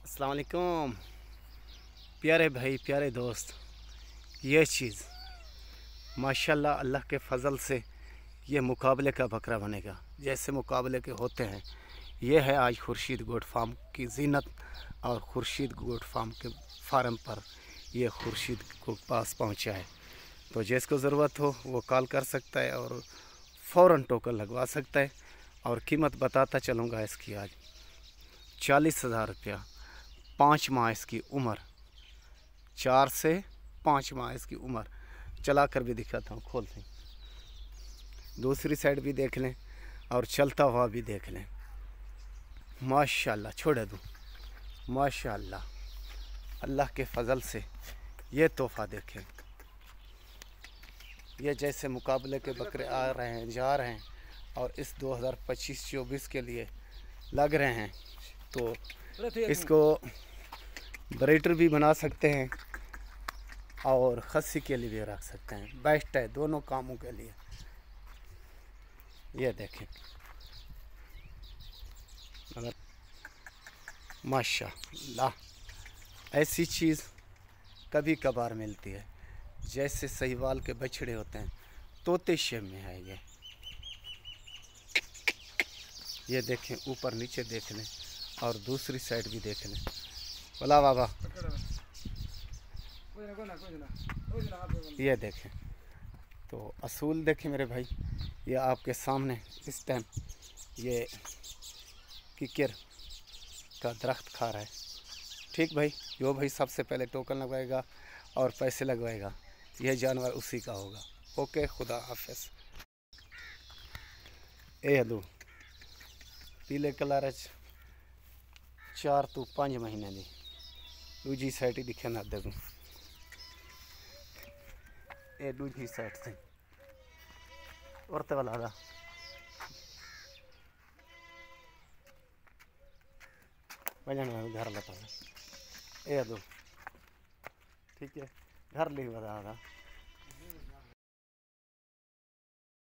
अस्सलाम वालेकुम प्यारे भाई प्यारे दोस्त। ये चीज़ माशाल्लाह अल्लाह के फ़ज़ल से ये मुकाबले का बकरा बनेगा, जैसे मुकाबले के होते हैं। ये है आज खुर्शीद गोट फार्म की ज़ीनत, और खुर्शीद गोट फार्म के फार्म पर ये खुर्शीद को पास पहुंचा है। तो जिसको ज़रूरत हो वो कॉल कर सकता है और फ़ौरन टोकन लगवा सकता है। और कीमत बताता चलूँगा इसकी आज 40,000 रुपया। 5 माह इसकी उम्र, 4 से 5 माह इसकी उम्र। चला कर भी दिखाता हूँ, खोलते हैं, दूसरी साइड भी देख लें और चलता हुआ भी देख लें। माशाल्लाह, छोड़ दूँ, माशाल्लाह अल्लाह के फ़ज़ल से ये तोहफ़ा देखें। ये जैसे मुकाबले के बकरे आ रहे हैं, जा रहे हैं और इस 2025-24 के लिए लग रहे हैं, तो इसको ब्रीडर भी बना सकते हैं और खस्सी के लिए भी रख सकते हैं। बेस्ट है दोनों कामों के लिए। ये देखें, मगर माशाल्लाह ऐसी चीज़ कभी कभार मिलती है। जैसे सहीवाल के बछड़े होते हैं, तोते शेप में है ये देखें, ऊपर नीचे देख लें और दूसरी साइड भी देख लें। बोला बाबा, ये देखें, तो असूल देखें मेरे भाई। ये आपके सामने इस टाइम ये किकर का दरख्त खा रहा है। ठीक भाई, जो भाई सबसे पहले टोकन लगवाएगा और पैसे लगवाएगा, यह जानवर उसी का होगा। ओके, खुदा हाफिज़। ए हदू पीले कलर 4 तो 5 महीने की दूजी साइड ही दिखे ना देखूँ। ये दूजी साइड से और तो वाला वजन घर लता है। ए दो ठीक है, घर ले बता